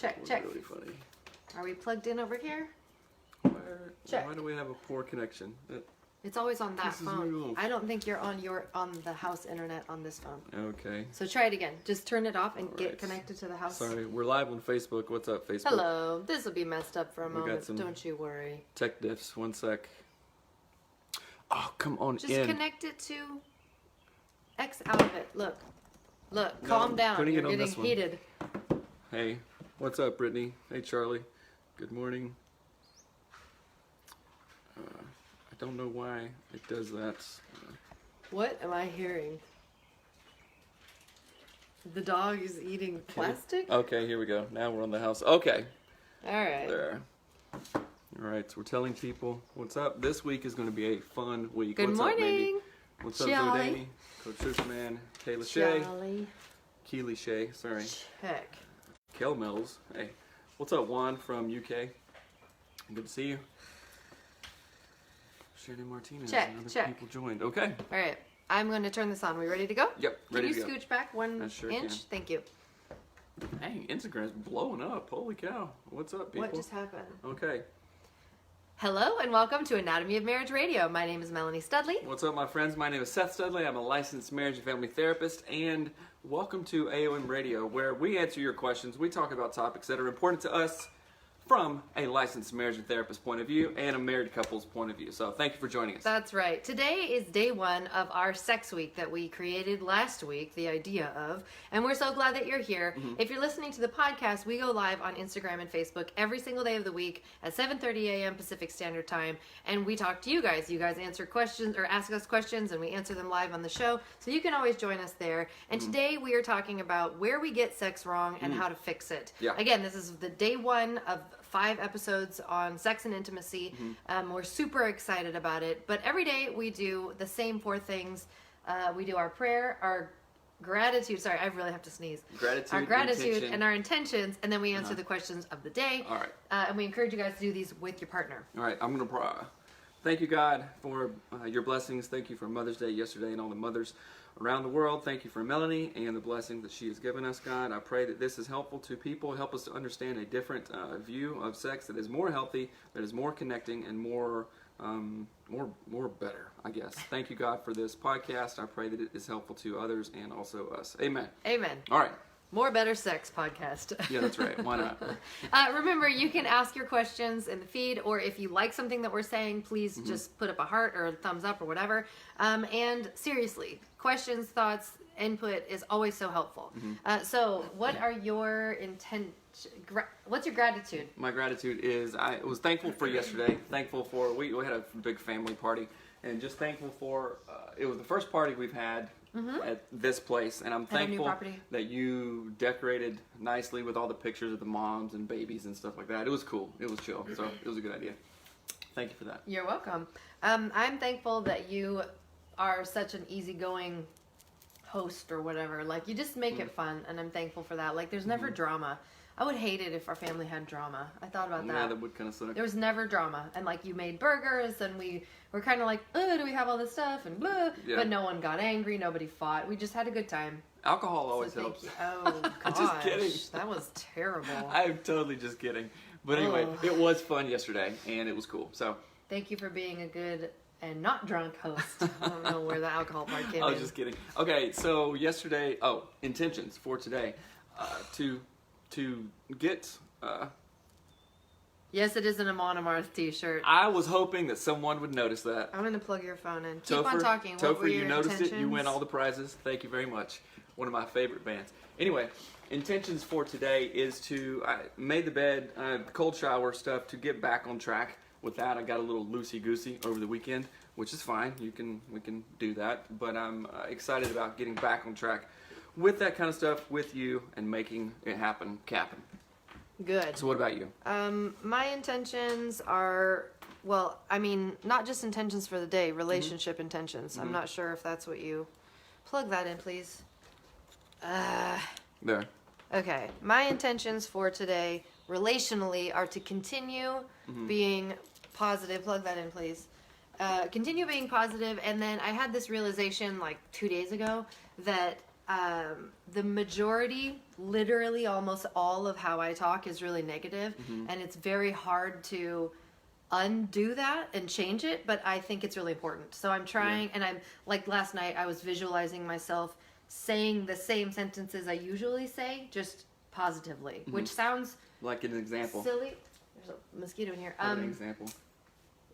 Check. Really funny. Are we plugged in over here? Why do we have a poor connection? It's always on that Pisses me phone. off. I don't think you're on the house internet on this phone. Okay. So try it again. Just turn it off and All get right. connected to the house. Sorry, we're live on Facebook. What's up, Facebook? Hello. This will be messed up for a We got moment. some- Don't you worry. Tech diffs. 1 sec. Oh, come on Just in. connect it to X out of it. Look. Calm down. couldn't You're get on getting this one. heated. Hey, what's up, Brittany? Hey, Charlie. Good morning. I don't know why it does that. What am I hearing? The dog is eating plastic? Okay, here we go. Now we're on the house. Okay, All right. there. All right, so we're telling people what's up. This week is going to be a fun week. Good what's up, Mandy? morning. What's up, Charlie. Zoe? Coach Superman, Kayla Shea, Charlie. Keely Shea, sorry. Check. Kel Mills. Hey, what's up, Juan from UK? Good to see you. Shannon Martinez. Check, and other check. people joined. Okay. All right. I'm going to turn this on. We ready to go? Yep. Can Ready you to go. scooch back one I sure inch? can. Thank you. Hey, Instagram's blowing up. Holy cow. What's up, people? What just happened? Okay. Hello and welcome to Anatomy of Marriage Radio. My name is Melanie Studley. What's up, my friends? My name is Seth Studley. I'm a licensed marriage and family therapist, and welcome to AOM Radio, where we answer your questions. We talk about topics that are important to us from a licensed marriage and therapist point of view and a married couple's point of view. So thank you for joining us. That's right. Today is day one of our sex week that we created last week, the idea of, and we're so glad that you're here. If you're listening to the podcast, we go live on Instagram and Facebook every single day of the week at 7:30 a.m. Pacific Standard Time, and we talk to you guys. You guys answer questions or ask us questions, and we answer them live on the show, so you can always join us there. And today we are talking about where we get sex wrong and how to fix it. Yeah. Again, this is the day one of 5 episodes on sex and intimacy. We're super excited about it. But every day we do the same 4 things. We do our prayer, our gratitude. Sorry, I really have to sneeze. Our gratitude intention. and our intentions, and then we answer the questions of the day. All right. And we encourage you guys to do these with your partner. All right, I'm going to thank you, God, for your blessings. Thank you for Mother's Day yesterday and all the mothers around the world. Thank you for Melanie and the blessing that she has given us, God. I pray that this is helpful to people. Help us to understand a different view of sex that is more healthy, that is more connecting, and more better, I guess. Thank you, God, for this podcast. I pray that it is helpful to others and also us. Amen. Amen. All right. More Better Sex podcast. Yeah, that's right. Why not? Remember, you can ask your questions in the feed, or if you like something that we're saying, please just put up a heart or a thumbs up or whatever. And seriously, questions, thoughts, input is always so helpful. So what are your what's your gratitude? My gratitude is I was thankful for yesterday. Thankful for we had a big family party, and just thankful for it was the first party we've had at this place, and I'm At our new thankful property. that you decorated nicely with all the pictures of the moms and babies and stuff like that. It was cool. It was chill. So it was a good idea. Thank you for that. You're welcome. I'm thankful that you are such an easygoing host or whatever. Like, you just make it fun, and I'm thankful for that. Like, there's never drama. I would hate it if our family had drama. I thought about Yeah, that. that would kind of suck. There was never drama. And, like, you made burgers, and we were kind of like, oh, do we have all this stuff? And blah. Yeah. But no one got angry. Nobody fought. We just had a good time. Alcohol always So helps. thank you. Oh, I'm gosh. just kidding. That was terrible. I'm totally just kidding. But anyway, Oh. it was fun yesterday, and it was cool. So Thank you for being a good and not drunk host. I don't know where the alcohol part came I in. was just kidding. Okay, so yesterday, intentions for today, to get. Yes, it isn't a Monomarth t-shirt. I was hoping that someone would notice that. I'm going to plug your phone in. Keep on Topher, talking. What were Topher, your you noticed intentions? it. You win all the prizes. Thank you very much. One of my favorite bands. Anyway, intentions for today is I made the bed, cold shower stuff to get back on track. With that, I got a little loosey-goosey over the weekend, which is fine. We can do that. But I'm excited about getting back on track with that kind of stuff with you and making it happen, Cap'n. Good. So what about you? My intentions are, well, I mean, not just intentions for the day, relationship intentions. I'm not sure if that's what you... Plug that in, please. There. Okay. My intentions for today, relationally, are to continue being positive. Plug that in, please. Continue being positive, and then I had this realization like 2 days ago that the majority, literally almost all of how I talk is really negative, and it's very hard to undo that and change it, but I think it's really important. So I'm trying, and I'm like last night I was visualizing myself saying the same sentences I usually say, just positively, which sounds Like an example. silly. There's a mosquito in here. An example.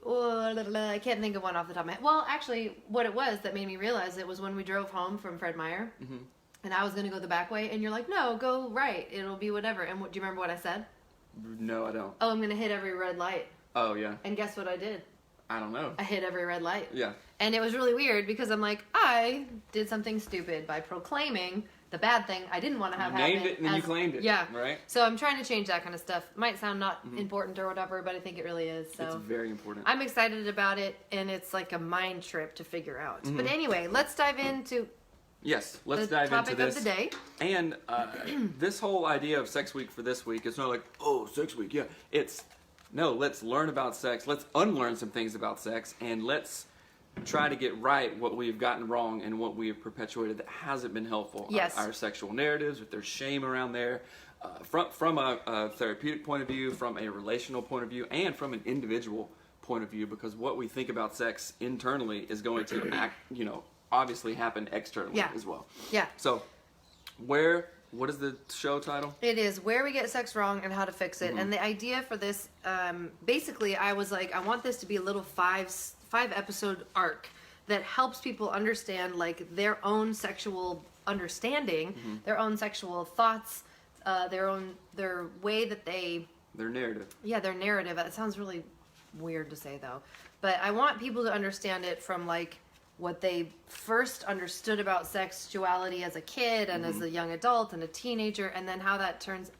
I can't think of one off the top of my head. Well, actually, what it was that made me realize it was when we drove home from Fred Meyer, and I was going to go the back way, and you're like, no, go right. It'll be whatever. And do you remember what I said? No, I don't. Oh, I'm going to hit every red light. Oh, yeah. And guess what I did? I don't know. I hit every red light. Yeah. And it was really weird because I'm like, I did something stupid by proclaiming the bad thing I didn't want to have happen. You named it and then you claimed it. Yeah. Right? So I'm trying to change that kind of stuff. Might sound not important or whatever, but I think it really is. So It's very important. I'm excited about it, and it's like a mind trip to figure out. But anyway, let's dive into Yes, let's the dive topic into this. of the day. And this whole idea of Sex Week for this week, it's not like, oh, Sex Week, yeah. It's, no, let's learn about sex. Let's unlearn some things about sex, and let's try to get right what we've gotten wrong and what we have perpetuated that hasn't been helpful. Yes. Our sexual narratives, if there's shame around there, from a therapeutic point of view, from a relational point of view, and from an individual point of view, because what we think about sex internally is going to obviously happen externally as well. Yeah. So, what is the show title? It is Where We Get Sex Wrong and How to Fix It. And the idea for this, basically, I was like, I want this to be a little five episode arc that helps people understand like their own sexual understanding, their own sexual thoughts, their way that they, Their narrative. yeah, their narrative. It sounds really weird to say though, but I want people to understand it from like what they first understood about sexuality as a kid and as a young adult and a teenager, and then how that turns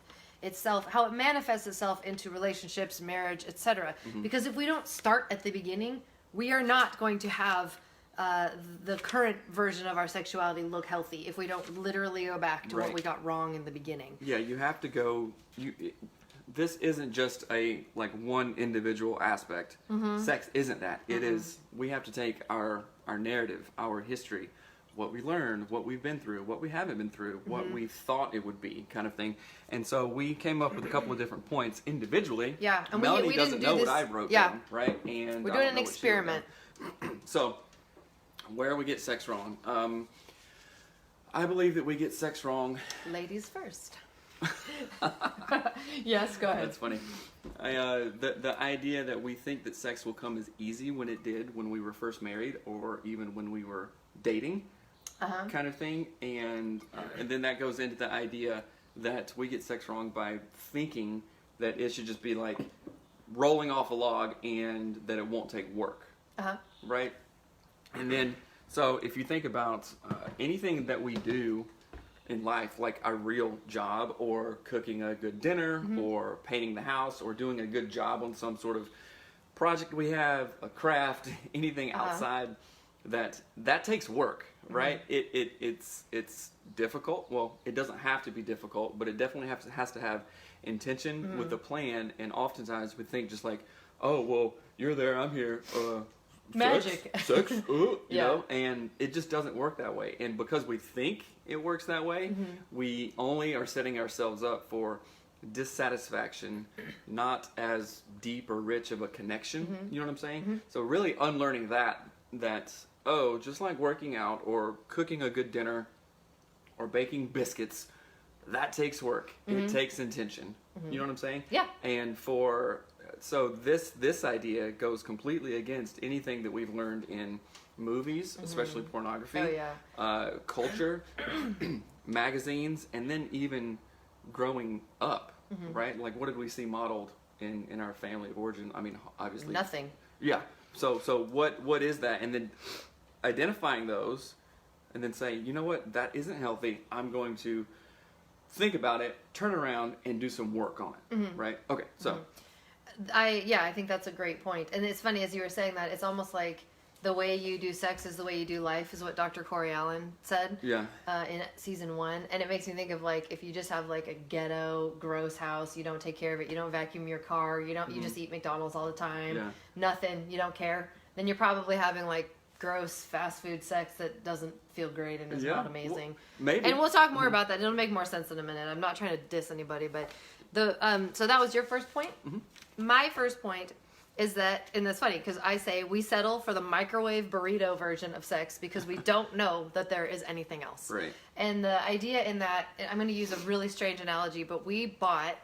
itself, how it manifests itself into relationships, marriage, etc. Because if we don't start at the beginning, we are not going to have the current version of our sexuality look healthy if we don't literally go back to what we got wrong in the beginning. Yeah, you have to go. This isn't just a one individual aspect. Sex isn't that. It is. We have to take our narrative, our history, what we learned, what we've been through, what we haven't been through, what we thought it would be, kind of thing. And so we came up with a couple of different points individually. Yeah, and Melanie we doesn't didn't do know this. what I wrote Yeah. down, right? And We're I doing don't an know what she wrote experiment. down. So, where we get sex wrong. I believe that we get sex wrong. Ladies first. Yes, go ahead. That's funny. The idea that we think that sex will come as easy when it did when we were first married, or even when we were dating, kind of thing, and then that goes into the idea that we get sex wrong by thinking that it should just be like rolling off a log and that it won't take work, right? And then, so if you think about anything that we do in life, like our real job, or cooking a good dinner, or painting the house, or doing a good job on some sort of project we have, a craft, anything outside, that takes work, right? It's difficult. Well, it doesn't have to be difficult, but it definitely has to have intention with a plan. And oftentimes we think just like, oh, well, you're there, I'm here. Magic. Sex, you know, and it just doesn't work that way. And because we think it works that way, we only are setting ourselves up for dissatisfaction, not as deep or rich of a connection. You know what I'm saying? So really unlearning that just like working out or cooking a good dinner or baking biscuits, that takes work. It takes intention. You know what I'm saying? Yeah. And so this idea goes completely against anything that we've learned in movies, especially pornography, culture, magazines, and then even growing up, right? Like, what did we see modeled in our family of origin? I mean, obviously Nothing. Yeah. So what is that? And then identifying those, and then saying, you know what, that isn't healthy. I'm going to think about it, turn around, and do some work on it. Right? Okay. So. I think that's a great point. And it's funny, as you were saying that, it's almost like the way you do sex is the way you do life, is what Dr. Corey Allen said in season 1. And it makes me think of like, if you just have like a ghetto, gross house, you don't take care of it, you don't vacuum your car, you just eat McDonald's all the time, nothing, you don't care, then you're probably having like gross fast food sex that doesn't feel great and is Yeah, not amazing. well, maybe. And we'll talk more about that. It'll make more sense in a minute. I'm not trying to diss anybody, but so that was your first point. My first point is that, and that's funny because I say we settle for the microwave burrito version of sex because we don't know that there is anything else. Right. And the idea in that, I'm going to use a really strange analogy, but we bought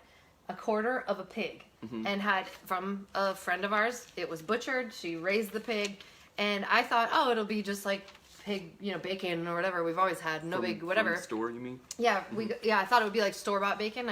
a quarter of a pig and had from a friend of ours. It was butchered. She raised the pig, and I thought, oh, it'll be just like pig, bacon or whatever we've always had. No big whatever. From the store, you mean? Yeah, I thought it would be like store-bought bacon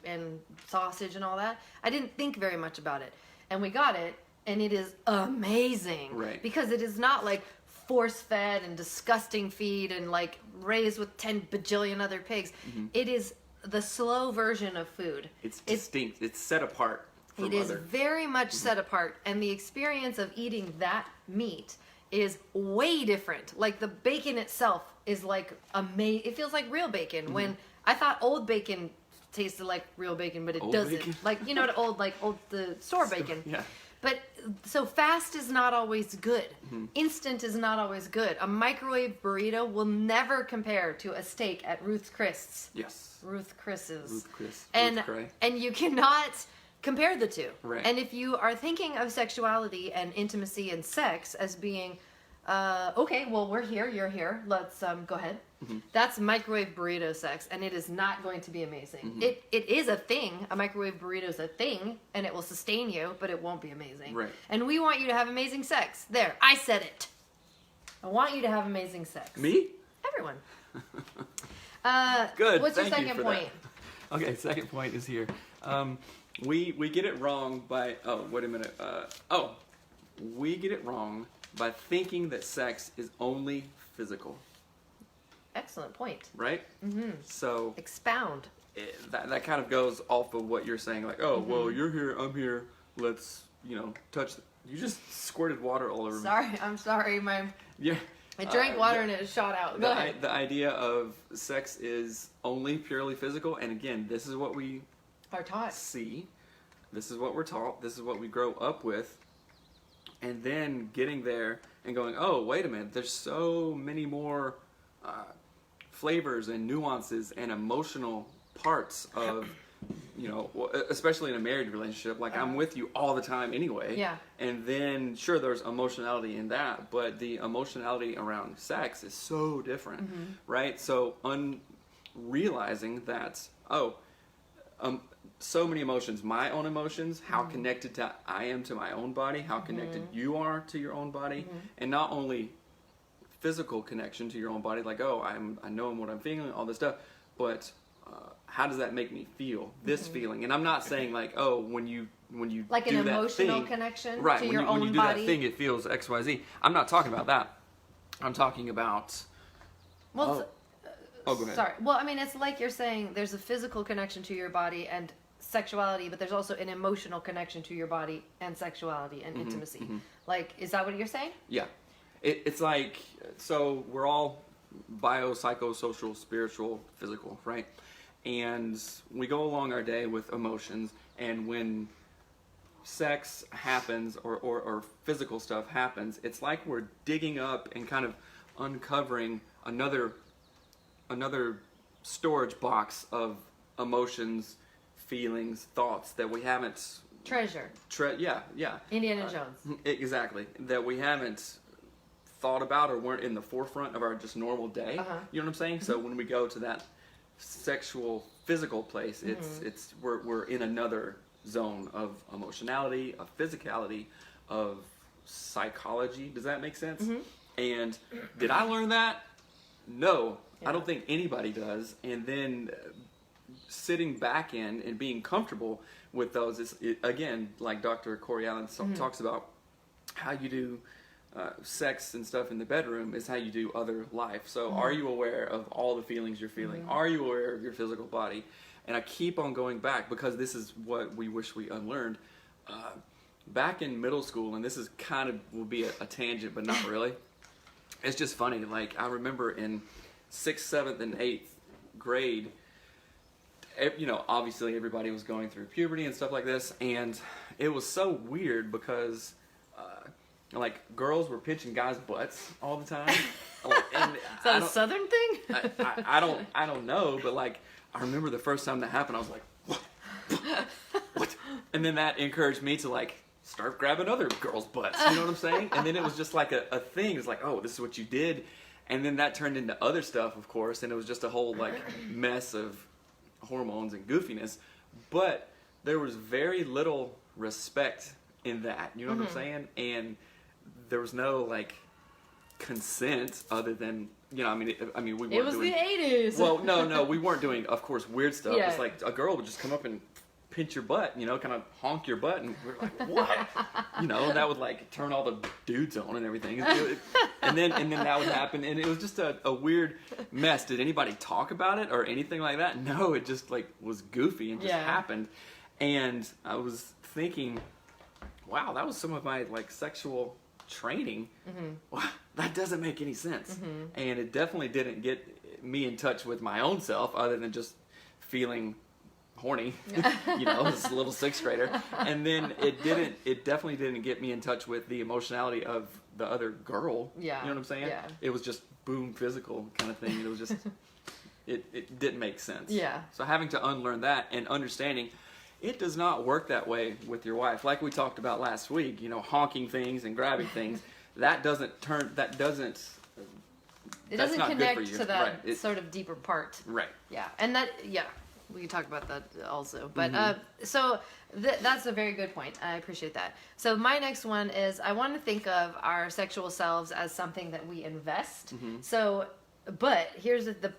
and sausage and all that. I didn't think very much about it. And we got it, and it is amazing. Right. Because it is not like force-fed and disgusting feed and like raised with 10 bajillion other pigs. It is the slow version of food. It's distinct. It's set apart from It is other. very much set apart, and the experience of eating that meat is way different. Like the bacon itself is like amazing. It feels like real bacon. When I thought old bacon tasted like real bacon, but it Old doesn't. bacon? Like the store bacon. Yeah. But so fast is not always good. Instant is not always good. A microwave burrito will never compare to a steak at Ruth's Chris's. Yes. Ruth Chris's. Ruth Chris. And Ruth Cray. and you cannot compare the two. Right. And if you are thinking of sexuality and intimacy and sex as being okay, well, we're here, you're here, let's go ahead. That's microwave burrito sex, and it is not going to be amazing. It is a thing. A microwave burrito is a thing, and it will sustain you, but it won't be amazing. Right. And we want you to have amazing sex. There, I said it. I want you to have amazing sex. Me? Everyone. Good. What's your Thank you second for point? that. Okay, second point is here. We get it wrong by wait a minute. We get it wrong by thinking that sex is only physical, Excellent point. right? So Expound. that kind of goes off of what you're saying, like, oh, well, you're here, I'm here, let's touch. You just squirted water all over me. Sorry, I'm sorry. Yeah. I drank water and it shot out. Go ahead. The idea of sex is only purely physical, and again, this is what we Are taught. see, this is what we're taught, this is what we grow up with, and then getting there and going, oh, wait a minute, there's so many more flavors and nuances and emotional parts of, especially in a married relationship. Like, I'm with you all the time anyway. Yeah. And then, sure, there's emotionality in that, but the emotionality around sex is so different, right? So, realizing that, so many emotions, my own emotions, how connected I am to my own body, how connected you are to your own body, and not only physical connection to your own body, like, I know what I'm feeling, all this stuff, but how does that make me feel? This feeling, and I'm not saying like, when you Like do an that emotional thing, connection right? to When your you, own when you do body. that thing, it feels X, Y, Z. I'm not talking about that. I'm talking about. Well, Oh, go ahead. sorry. Well, I mean, it's like you're saying there's a physical connection to your body and sexuality, but there's also an emotional connection to your body and sexuality and intimacy. Like, is that what you're saying? Yeah. It's like, so we're all biopsychosocial, spiritual, physical, right? And we go along our day with emotions, and when sex happens or physical stuff happens, it's like we're digging up and kind of uncovering another storage box of emotions, feelings, thoughts that we haven't Treasure. yeah. Indiana Jones. Exactly. That we haven't thought about or weren't in the forefront of our just normal day. You know what I'm saying? So when we go to that sexual, physical place, it's we're in another zone of emotionality, of physicality, of psychology. Does that make sense? And did I learn that? No, I don't think anybody does. And then sitting back in and being comfortable with those is, again, like Dr. Corey Allen talks about, how you do sex and stuff in the bedroom is how you do other life. So are you aware of all the feelings you're feeling? Are you aware of your physical body? And I keep on going back because this is what we wish we unlearned. Back in middle school, and this is kind of will be a tangent, but not really. It's just funny. Like, I remember in 6th, 7th, and 8th grade, obviously everybody was going through puberty and stuff like this, and it was so weird because like girls were pinching guys' butts all the time. Like, and Is that a Southern thing? I don't know, but like I remember the first time that happened, I was like, what? And then that encouraged me to like start grabbing other girls' butts. You know what I'm saying? And then it was just like a thing. It's like, oh, this is what you did. And then that turned into other stuff, of course, and it was just a whole like mess of hormones and goofiness. But there was very little respect in that. You know what I'm saying? And there was no like consent other than, you know, I mean, we weren't It was doing, the 80s. Well, no, we weren't doing, of course, weird stuff. Yeah. It's like a girl would just come up and pinch your butt, you know, kind of honk your butt, and we're like, what? You know, and that would like turn all the dudes on and everything. And then that would happen, and it was just a weird mess. Did anybody talk about it or anything like that? No, it just like was goofy and just happened. And I was thinking, wow, that was some of my like sexual training. Wow, that doesn't make any sense. And it definitely didn't get me in touch with my own self, other than just feeling horny, you know, as a little sixth grader. And then it definitely didn't get me in touch with the emotionality of the other girl. Yeah. You know what I'm saying? Yeah. It was just boom, physical kind of thing. It was just, it didn't make sense. Yeah. So having to unlearn that and understanding it does not work that way with your wife. Like we talked about last week, you know, honking things and grabbing things, it doesn't connect to that sort of deeper part. Right. Yeah. And we can talk about that also. But so that's a very good point. I appreciate that. So my next one is I want to think of our sexual selves as something that we invest. So, but here's the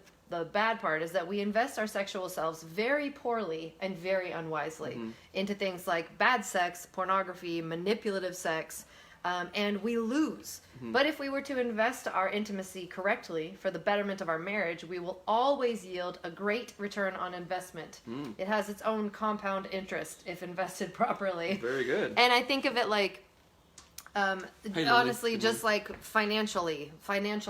bad part is that we invest our sexual selves very poorly and very unwisely into things like bad sex, pornography, manipulative sex, and we lose. But if we were to invest our intimacy correctly for the betterment of our marriage, we will always yield a great return on investment. It has its own compound interest if invested properly. Very good. And I think of it like, honestly, just like financial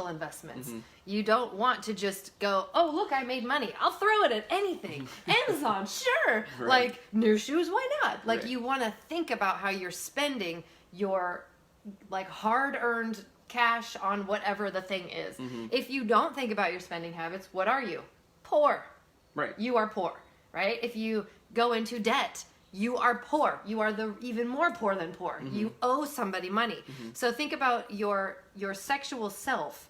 investments. You don't want to just go, oh, look, I made money. I'll throw it at anything. Amazon, sure. Right. Like, new shoes, why not? Like, Right. you want to think about how you're spending your like hard-earned cash on whatever the thing is. If you don't think about your spending habits, what are you? Poor. Right. You are poor, right? If you go into debt, you are poor. You are even more poor than poor. You owe somebody money. So think about your sexual self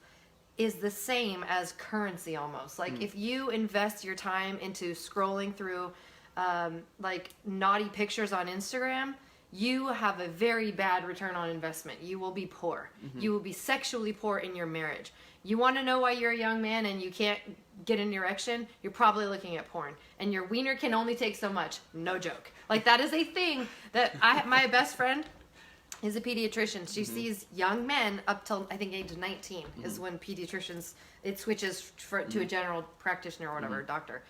is the same as currency almost. Like if you invest your time into scrolling through like naughty pictures on Instagram, you have a very bad return on investment. You will be poor. You will be sexually poor in your marriage. You want to know why you're a young man and you can't get an erection? You're probably looking at porn. And your wiener can only take so much. No joke. Like that is a thing that my best friend is a pediatrician. She sees young men up till I think age 19 is when pediatricians, it switches to a general practitioner or whatever, doctor.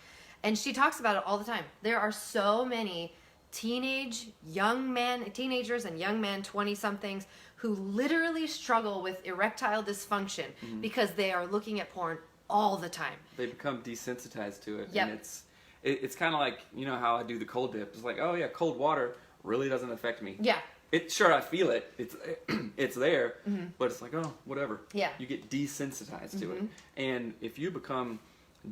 And she talks about it all the time. There are so many teenagers and young men, 20-somethings, who literally struggle with erectile dysfunction because they are looking at porn all the time. They become desensitized to it. Yep. And it's kind of like, you know how I do the cold dip. It's like, oh yeah, cold water really doesn't affect me. Yeah. Sure, I feel it. It's there, but it's like, oh, whatever. Yeah. You get desensitized to it. And if you become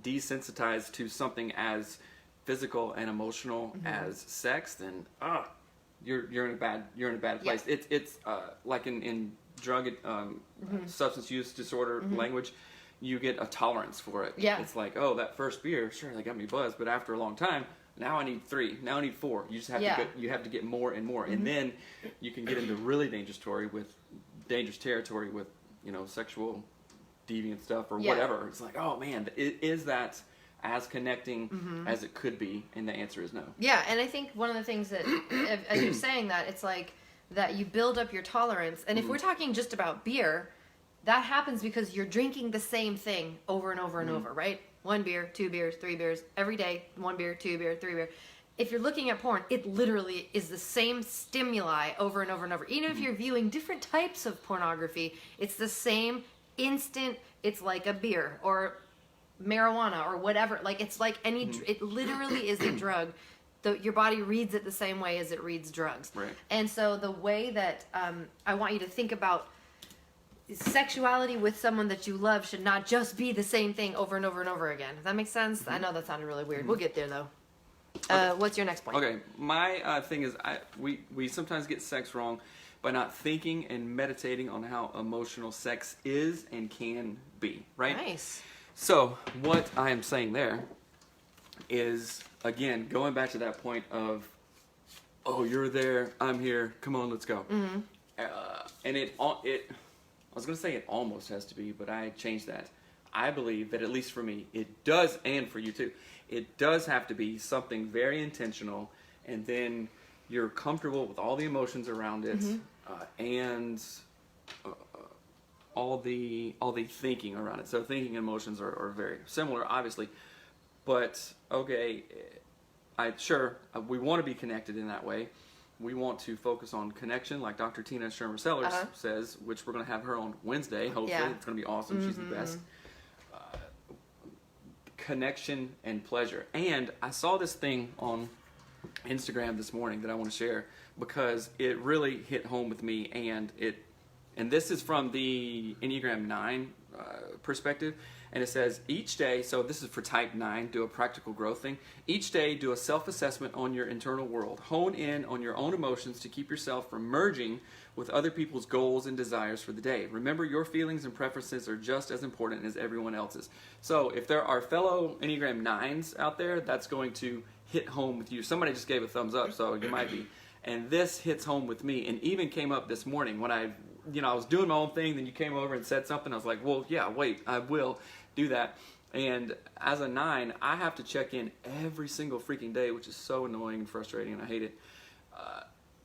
desensitized to something as physical and emotional as sex, then you're in a bad place. Yeah. It's like in drug substance use disorder language, you get a tolerance for it. Yeah. It's like, oh, that first beer, sure, they got me buzzed, but after a long time, now I need 3. Now I need 4. You just have to get more and more, and then you can get into really dangerous territory with sexual deviant stuff or whatever. It's like, oh man, is that as connecting as it could be? And the answer is no. Yeah, and I think one of the things that, as you're saying that, it's like that you build up your tolerance. And if we're talking just about beer, that happens because you're drinking the same thing over and over and over, right? 1 beer, 2 beers, 3 beers, every day, 1 beer, 2 beer, 3 beer. If you're looking at porn, it literally is the same stimuli over and over and over. Even if you're viewing different types of pornography, it's the same instant, it's like a beer or marijuana or whatever. Like it's like it literally is a drug your body reads it the same way as it reads drugs. Right. And so the way that I want you to think about sexuality with someone that you love should not just be the same thing over and over and over again. Does that make sense? I know that sounded really weird. We'll get there though. What's your next point? Okay, my thing is we sometimes get sex wrong by not thinking and meditating on how emotional sex is and can be, right? Nice. So what I am saying there is, again, going back to that point of, oh, you're there, I'm here, come on, let's go. Mm-hmm. And I was going to say it almost has to be, but I changed that. I believe that, at least for me, it does, and for you too, it does have to be something very intentional, and then you're comfortable with all the emotions around it, and all the thinking around it. So thinking and emotions are very similar, obviously, but okay, we want to be connected in that way. We want to focus on connection, like Dr. Tina Shermer Sellers says, which we're going to have her on Wednesday. Hopefully, it's going to be awesome. She's the best. Connection and pleasure. And I saw this thing on Instagram this morning that I want to share because it really hit home with me, and this is from the Enneagram 9 perspective, and it says each day, so this is for type 9, do a practical growth thing. Each day, do a self-assessment on your internal world. Hone in on your own emotions to keep yourself from merging with other people's goals and desires for the day. Remember, your feelings and preferences are just as important as everyone else's. So if there are fellow Enneagram 9s out there, that's going to hit home with you. Somebody just gave a thumbs up, so you might be. And this hits home with me, and even came up this morning when I was doing my own thing, then you came over and said something. I was like, well, yeah, wait, I will do that. And as a 9, I have to check in every single freaking day, which is so annoying and frustrating, and I hate it,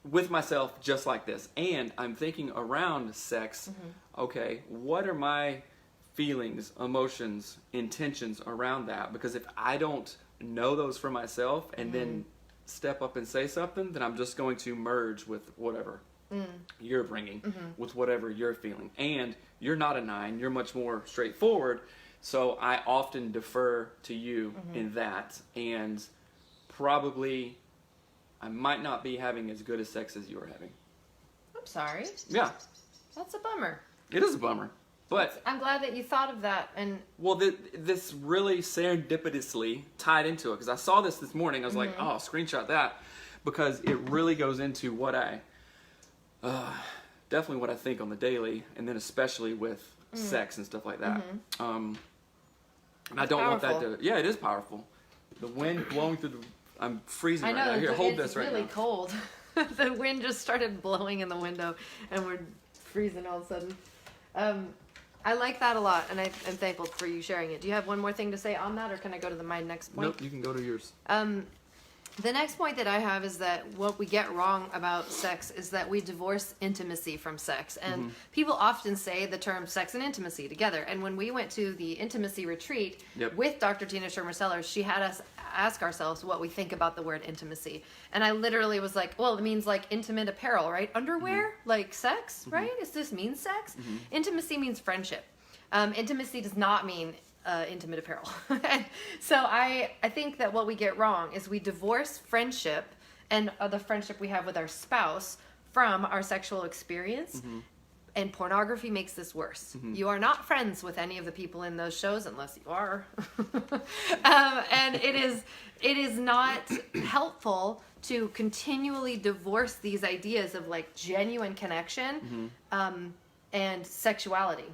with myself just like this. And I'm thinking around sex, okay, what are my feelings, emotions, intentions around that? Because if I don't know those for myself and then step up and say something, then I'm just going to merge with whatever you're bringing, with whatever you're feeling. And you're not a 9, you're much more straightforward, so I often defer to you in that, and probably I might not be having as good a sex as you're having. I'm sorry. Yeah. That's a bummer. It is a bummer. But I'm glad that you thought of that. And well, this really serendipitously tied into it, because I saw this morning. I was like, oh, screenshot that, because it really goes into what definitely what I think on the daily, and then especially with sex and stuff like that. And I don't want that to. Yeah, it is powerful. The wind blowing through the. I'm freezing right now. Here, hold this right now. It's really cold. The wind just started blowing in the window, and we're freezing all of a sudden. I like that a lot, and I'm thankful for you sharing it. Do you have one more thing to say on that, or can I go to my next point? Nope, you can go to yours. The next point that I have is that what we get wrong about sex is that we divorce intimacy from sex. And people often say the term sex and intimacy together. And when we went to the intimacy retreat with Dr. Tina Shermer Sellers, she had us ask ourselves what we think about the word intimacy. And I literally was like, well, it means like intimate apparel, right? Underwear, like sex, right? Does this mean sex? Intimacy means friendship. Intimacy does not mean intimate apparel. And so I think that what we get wrong is we divorce friendship and the friendship we have with our spouse from our sexual experience. And pornography makes this worse. You are not friends with any of the people in those shows unless you are. And it is not helpful to continually divorce these ideas of like genuine connection and sexuality.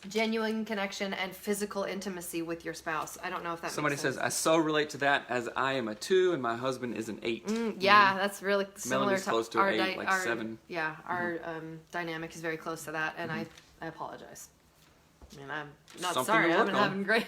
Genuine connection and physical intimacy with your spouse. I don't know if that Somebody makes sense. says, I so relate to that, as I am a 2 and my husband is an 8. Yeah, that's really similar Melanie's to close to our 8, like 7. Yeah, our dynamic is very close to that, and I apologize. I mean, I'm not Something sorry. to I've work been on. having great.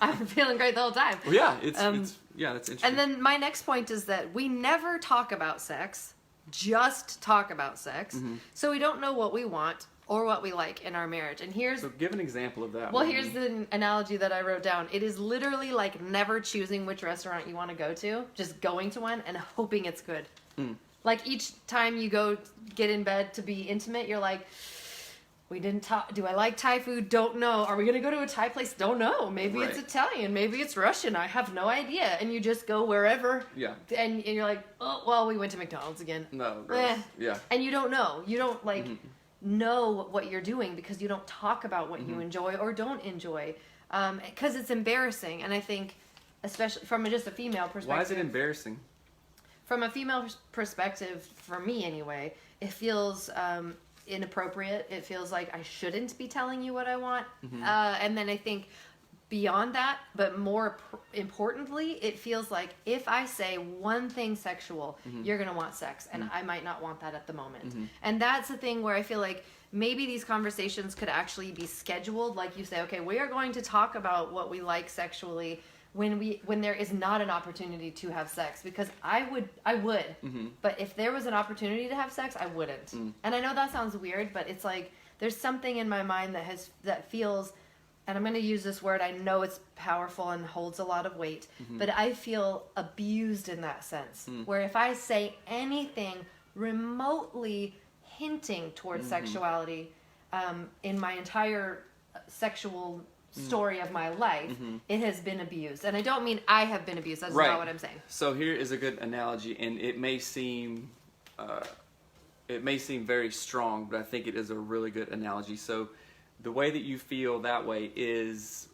I've been feeling great the whole time. Well, yeah, that's interesting. And then my next point is that we never talk about sex, just talk about sex. So we don't know what we want or what we like in our marriage. And here's So give an example of that. well, here's the analogy that I wrote down. It is literally like never choosing which restaurant you want to go to, just going to one and hoping it's good. Like each time you go get in bed to be intimate, you're like, We didn't talk. Do I like Thai food? Don't know. Are we going to go to a Thai place? Don't know. Maybe it's Right. Italian. Maybe it's Russian. I have no idea. And you just go wherever. Yeah. And you're like, oh, well, we went to McDonald's again. No. Gross. Eh. Yeah. And you don't know. You don't know what you're doing because you don't talk about what you enjoy or don't enjoy. Because it's embarrassing. And I think, especially from just a female perspective. Why is it embarrassing? From a female perspective, for me anyway, it feels inappropriate. It feels like I shouldn't be telling you what I want. And then I think beyond that, but more importantly, it feels like if I say one thing sexual, you're going to want sex. And I might not want that at the moment. And that's the thing where I feel like maybe these conversations could actually be scheduled. Like you say, okay, we are going to talk about what we like sexually when there is not an opportunity to have sex, because I would but if there was an opportunity to have sex, I wouldn't. And I know that sounds weird, but it's like there's something in my mind that feels, and I'm going to use this word, I know it's powerful and holds a lot of weight, but I feel abused in that sense, where if I say anything remotely hinting towards sexuality in my entire sexual story of my life, it has been abused. And I don't mean I have been abused. That's not what I'm saying. So here is a good analogy, and it may seem very strong, but I think it is a really good analogy. So the way that you feel that way is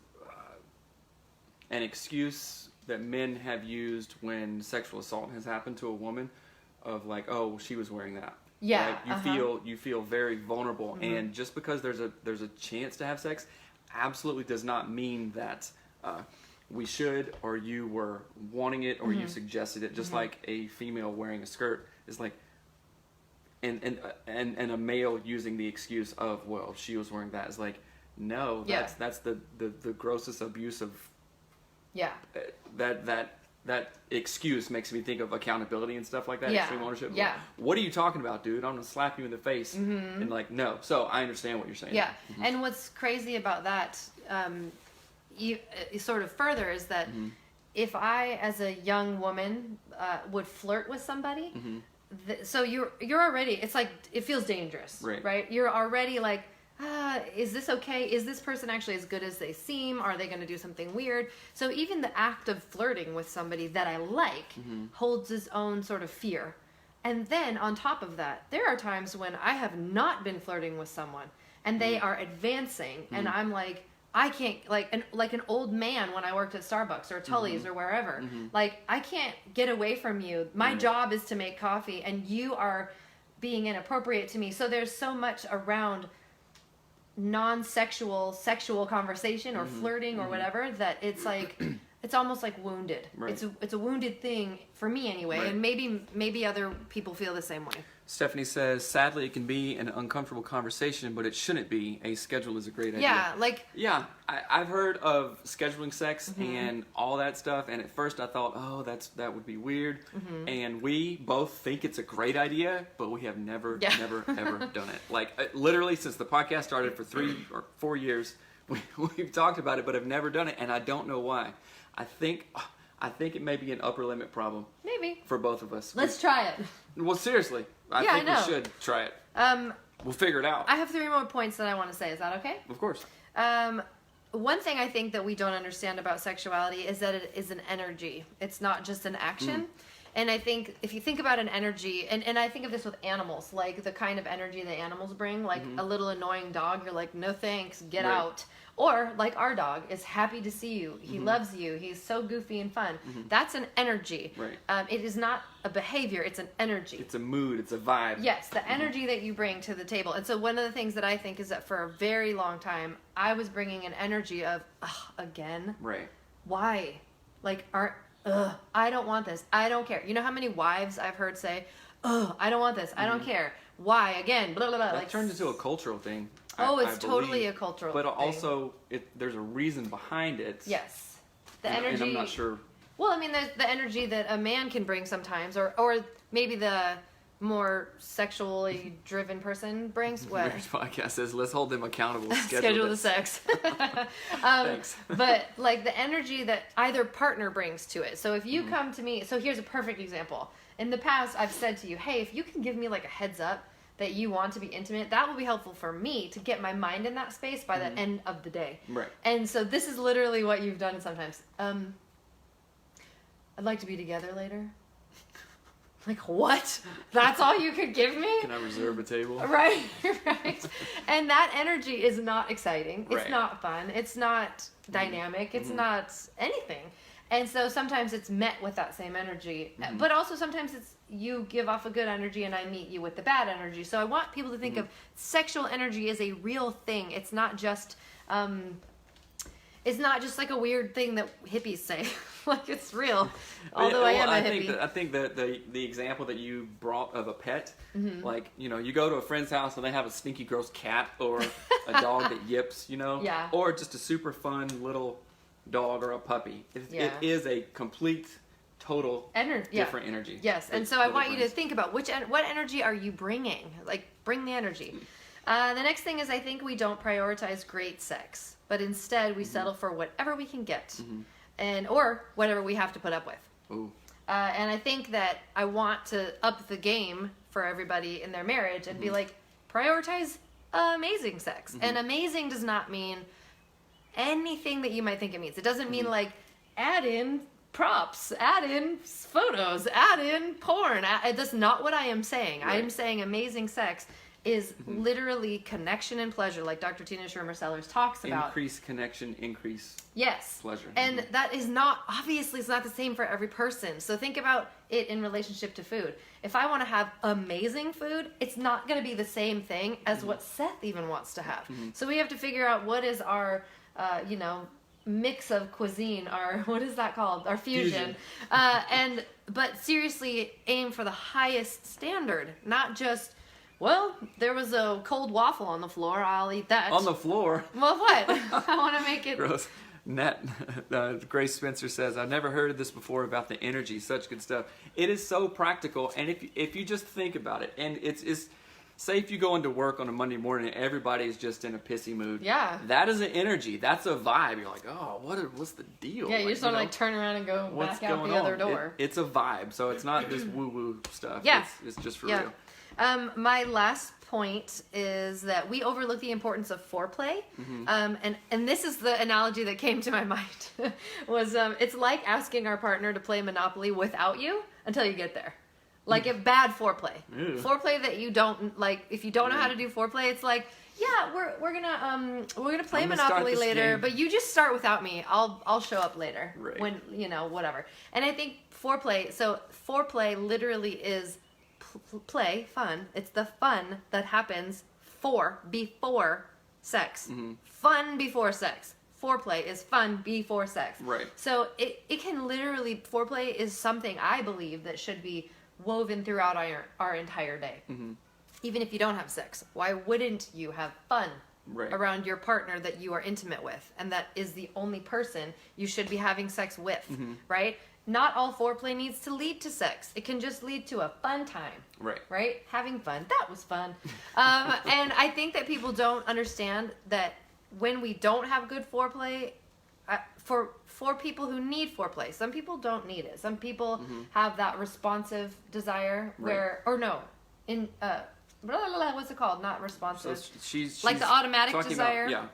an excuse that men have used when sexual assault has happened to a woman, of like, oh, she was wearing that. Yeah. Right? You feel very vulnerable, and just because there's a chance to have sex, absolutely does not mean that we should, or you were wanting it, or you suggested it. Just like a female wearing a skirt is like, and a male using the excuse of, well, she was wearing that, is like, no, that's the grossest abuse of. Yeah. That excuse makes me think of accountability and stuff like that. Yeah. Extreme ownership. Yeah. Like, what are you talking about, dude? I'm gonna slap you in the face. And like, no. So I understand what you're saying. Yeah. And what's crazy about that, sort of further, is that if I, as a young woman, would flirt with somebody, so you're already, it's like, it feels dangerous, right? You're already like, is this okay? Is this person actually as good as they seem? Are they going to do something weird? So even the act of flirting with somebody that I like holds its own sort of fear. And then on top of that, there are times when I have not been flirting with someone and they are advancing, and I'm like, I can't, like an old man when I worked at Starbucks or Tully's or wherever, like, I can't get away from you. My job is to make coffee and you are being inappropriate to me. So there's so much around non-sexual sexual conversation or flirting or whatever, that it's like it's almost like wounded. It's a wounded thing for me anyway, and maybe other people feel the same way. Stephanie says, sadly, it can be an uncomfortable conversation, but it shouldn't be. A schedule is a great idea. Yeah, like... Yeah, I've heard of scheduling sex and all that stuff, and at first I thought, oh, that would be weird. And we both think it's a great idea, but we have never, ever done it. Like, literally, since the podcast started for 3 or 4 years, we've talked about it, but have never done it, and I don't know why. I think it may be an upper limit problem. Maybe. For both of us. Let's try it. Well, seriously. I think we should try it. We'll figure it out. I have 3 more points that I want to say. Is that okay? Of course. One thing I think that we don't understand about sexuality is that it is an energy. It's not just an action. And I think if you think about an energy, and I think of this with animals, like the kind of energy that animals bring, like a little annoying dog, you're like, no thanks, get out. Or like our dog is happy to see you. He loves you. He's so goofy and fun. That's an energy. It is not a behavior. It's an energy. It's a mood. It's a vibe. Yes, the energy that you bring to the table. And so one of the things that I think is that for a very long time, I was bringing an energy of, again? Right. Why? Like, I don't want this. I don't care. You know how many wives I've heard say, I don't want this. I don't care. Why? Again, blah, blah, blah. That turns into a cultural thing. It's totally a cultural thing. But also, there's a reason behind it. Yes. The energy. And I'm not sure. Well, I mean, there's the energy that a man can bring sometimes, or maybe the more sexually driven person brings. What? Marriage podcast says, let's hold them accountable. Schedule the sex. Thanks. But like the energy that either partner brings to it. So if you come to me, so here's a perfect example. In the past, I've said to you, hey, if you can give me like a heads up that you want to be intimate, that will be helpful for me to get my mind in that space by the end of the day. Right. And so this is literally what you've done sometimes. I'd like to be together later. Like, what? That's all you could give me? Can I reserve a table? Right, right. And that energy is not exciting. It's Right. not fun. It's not dynamic. It's not anything. And so sometimes it's met with that same energy. But also sometimes it's you give off a good energy and I meet you with the bad energy. So I want people to think of sexual energy as a real thing. It's not just like a weird thing that hippies say. Like, it's real. Although I am a hippie. I think that the example that you brought of a pet, like, you know, you go to a friend's house and they have a stinky, gross cat or a dog that yips, you know, Yeah. or just a super fun little dog or a puppy. It is a complete, total, different energy. Yes, and so I want you to think about what energy are you bringing? Like, bring the energy. The next thing is I think we don't prioritize great sex, but instead we settle for whatever we can get, or whatever we have to put up with. Ooh. And I think that I want to up the game for everybody in their marriage and be like, prioritize amazing sex. And amazing does not mean anything that you might think it means. It doesn't mean like add in props, add in photos, add in porn. That's not what I am saying. Right. I am saying amazing sex is literally connection and pleasure, like Dr. Tina Shermer Sellers talks about. Increase connection, increase pleasure. And that is not, obviously it's not the same for every person. So think about it in relationship to food. If I want to have amazing food, it's not going to be the same thing as what Seth even wants to have. So we have to figure out what is our, mix of cuisine, our, what is that called? Our fusion. But seriously aim for the highest standard, not just, well, there was a cold waffle on the floor, I'll eat that. On the floor. Well, what? I want to make it. Gross. Grace Spencer says, I've never heard of this before about the energy, such good stuff. It is so practical, and if you just think about it, and it's say if you go into work on a Monday morning and everybody is just in a pissy mood. Yeah. That is an energy. That's a vibe. You're like, oh, what's the deal? Yeah, you just want to like turn around and go back out the other door. It's a vibe, so it's not this woo-woo stuff. Yeah. It's just for real. My last point is that we overlook the importance of foreplay. And this is the analogy that came to my mind was it's like asking our partner to play Monopoly without you until you get there. Like if bad foreplay. Ew. Foreplay that you don't like, if you don't know how to do foreplay, it's like, yeah, we're gonna play Monopoly later, but you just start without me. I'll show up later. Right. When, whatever. And I think foreplay literally is play, fun. It's the fun that happens before sex. Fun before sex. Foreplay is fun before sex. Right. So it can literally, foreplay is something I believe that should be woven throughout our entire day. Even if you don't have sex, why wouldn't you have fun around your partner that you are intimate with and that is the only person you should be having sex with, right? Not all foreplay needs to lead to sex. It can just lead to a fun time. Right? Having fun. That was fun. And I think that people don't understand that when we don't have good foreplay, for people who need foreplay, some people don't need it. Some people have that responsive desire what's it called? Not responsive. So she's like the automatic desire.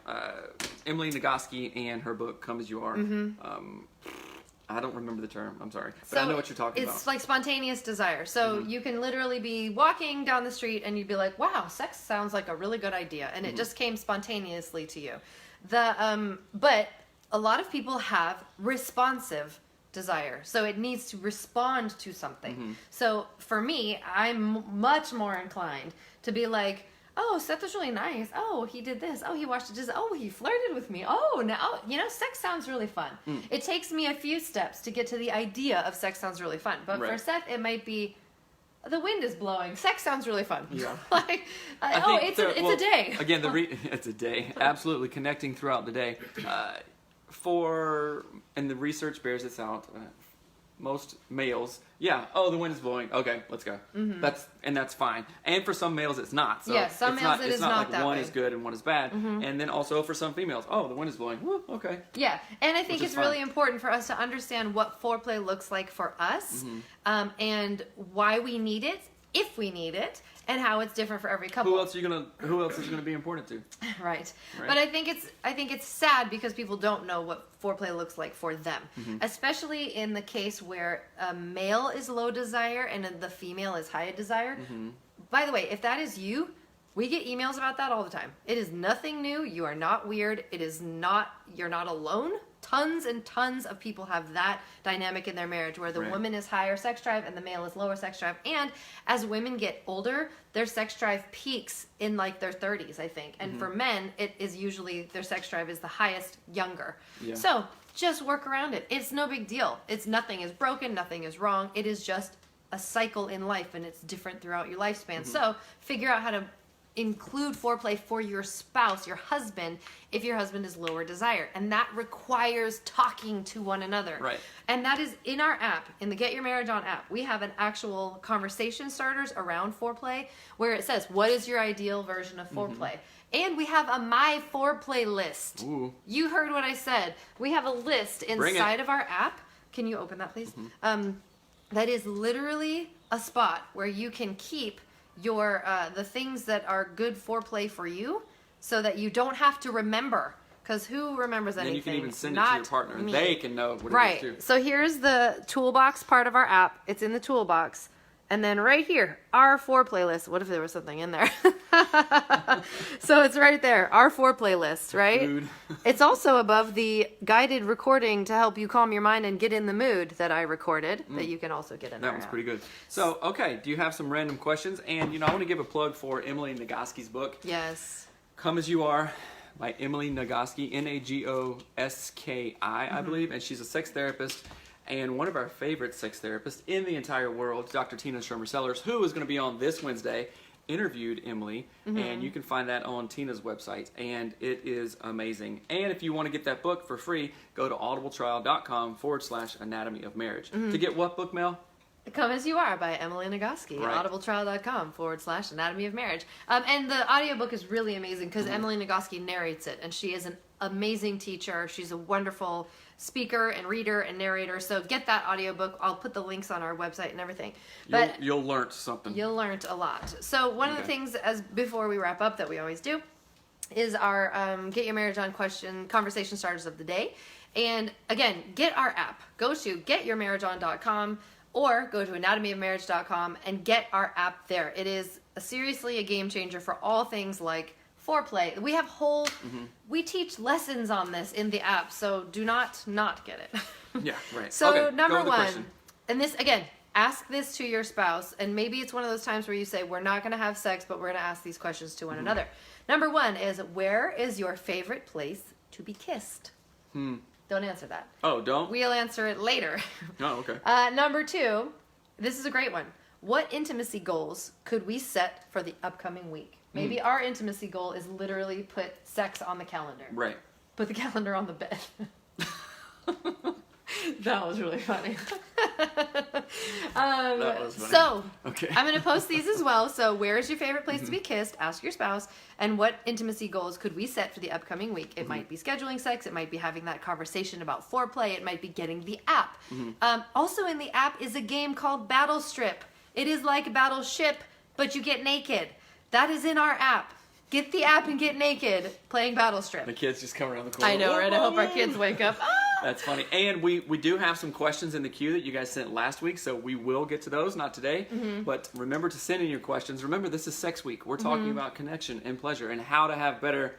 Emily Nagoski and her book Come As You Are. I don't remember the term. I'm sorry, but So I know what you're talking about. It's like spontaneous desire. So you can literally be walking down the street and you'd be like, "Wow, sex sounds like a really good idea," and it just came spontaneously to you. But a lot of people have responsive desire, so it needs to respond to something. So for me, I'm much more inclined to be like, oh, Seth was really nice. Oh, he did this. Oh, he washed the dishes. Oh, he flirted with me. Oh, now, sex sounds really fun. It takes me a few steps to get to the idea of sex sounds really fun. But for Seth, it might be, the wind is blowing. Sex sounds really fun. Yeah. It's a day. Again, it's a day. Absolutely. Connecting throughout the day. And the research bears this out, most males, the wind is blowing. Okay, let's go. That's fine. And for some males, it's not. So some males it is not like that one way. is good and one is bad. And then also for some females, the wind is blowing. Woo, okay. Yeah, and I think it's really important for us to understand what foreplay looks like for us, and why we need it. if we need it, and how it's different for every couple. Who else is gonna be important to? Right. Right. But I think it's sad because people don't know what foreplay looks like for them, especially in the case where a male is low desire and the female is high desire. By the way, if that is you, we get emails about that all the time. It is nothing new. You are not weird. You're not alone. Tons and tons of people have that dynamic in their marriage where the Right. woman is higher sex drive and the male is lower sex drive. And as women get older, their sex drive peaks in like their 30s, I think. And for men, it is usually their sex drive is the highest younger. Yeah. So just work around it. It's no big deal. Nothing is broken, nothing is wrong. It is just a cycle in life and it's different throughout your lifespan. So figure out how to include foreplay for your spouse, your husband, if your husband is lower desire. And that requires talking to one another. Right. And that is in our app, in the Get Your Marriage On app. We have an actual conversation starters around foreplay where it says, what is your ideal version of foreplay? And we have a My Foreplay list. Ooh. You heard what I said. We have a list inside of our app. Can you open that, please? That is literally a spot where you can keep your the things that are good foreplay for you, so that you don't have to remember. Because who remembers anything? And you can even send it to Not your partner, and me. they can know what Right. it is too. So here's the toolbox part of our app. It's in the toolbox. And then right here, our foreplay list. What if there was something in there? So it's right there, our foreplay list, right? Food. It's also above the guided recording to help you calm your mind and get in the mood that I recorded, that you can also get in That was pretty good. So, okay, do you have some random questions? And, I want to give a plug for Emily Nagoski's book, Yes. Come As You Are, by Emily Nagoski, Nagoski, I believe. And she's a sex therapist and one of our favorite sex therapists in the entire world, Dr. Tina Shermer Sellers, who is going to be on this Wednesday, interviewed Emily, and you can find that on Tina's website, and it is amazing. And if you want to get that book for free, go to audibletrial.com/anatomy of marriage. To get what book, Mel? Come As You Are by Emily Nagoski, Right. audibletrial.com/anatomy of marriage. And the audiobook is really amazing because Emily Nagoski narrates it, and she is an amazing teacher. She's a wonderful speaker and reader and narrator. So get that audiobook. I'll put the links on our website and everything. But You'll learn something. you'll learn a lot. So one of the Okay. things, as before we wrap up, that we always do is our Get Your Marriage On conversation starters of the day. And again, get our app. Go to getyourmarriageon.com or go to anatomyofmarriage.com and get our app there. It is seriously a game changer for all things like foreplay. We have we teach lessons on this in the app, so do not get it. Yeah, right. So Okay, go number with the one, question. and this again, ask this to your spouse, and maybe it's one of those times where you say, we're not going to have sex, but we're going to ask these questions to one another. Number one is, where is your favorite place to be kissed? Don't answer that. Oh, don't? We'll answer it later. Oh, okay. Number two, this is a great one. What intimacy goals could we set for the upcoming week? Maybe our intimacy goal is literally put sex on the calendar. Right. Put the calendar on the bed. That was really funny. That was funny. So, Okay. I'm going to post these as well. So, where is your favorite place to be kissed? Ask your spouse. And what intimacy goals could we set for the upcoming week? It might be scheduling sex. It might be having that conversation about foreplay. It might be getting the app. Also in the app is a game called Battle Strip. It is like Battleship, but you get naked. That is in our app. Get the app and get naked playing Battle Strip. The kids just come around the corner. I know, right? I hope our kids wake up. That's funny. And we do have some questions in the queue that you guys sent last week, so we will get to those, not today. But remember to send in your questions. Remember, this is Sex Week. We're talking about connection and pleasure and how to have better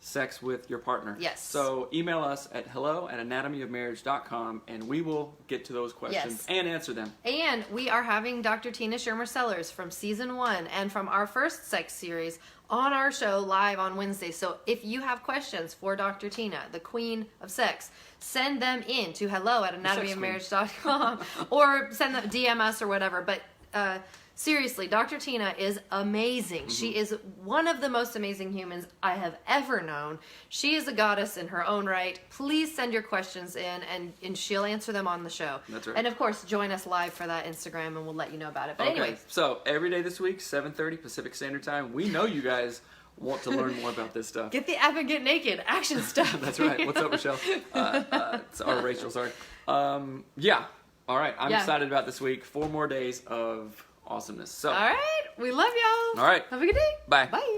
sex with your partner. Yes. So email us at hello@anatomyofmarriage.com, and we will get to those questions Yes. and answer them. And we are having Dr. Tina Shermer Sellers from season 1 and from our first sex series on our show live on Wednesday. So if you have questions for Dr. Tina, the queen of sex, send them in to hello@anatomyofmarriage.com or send them, DM us or whatever. But seriously, Dr. Tina is amazing. She is one of the most amazing humans I have ever known. She is a goddess in her own right. Please send your questions in, and she'll answer them on the show. That's right. And of course, join us live for that Instagram, and we'll let you know about it. But anyways, So every day this week, 7:30 Pacific Standard Time. We know you guys want to learn more about this stuff. get the app and get naked. Action stuff. That's right. What's up, Michelle? Or Rachel, sorry. Yeah. All right. I'm Yeah. excited about this week. 4 more days of awesomeness. So, All right. We love y'all. all right. Have a good day. Bye. Bye.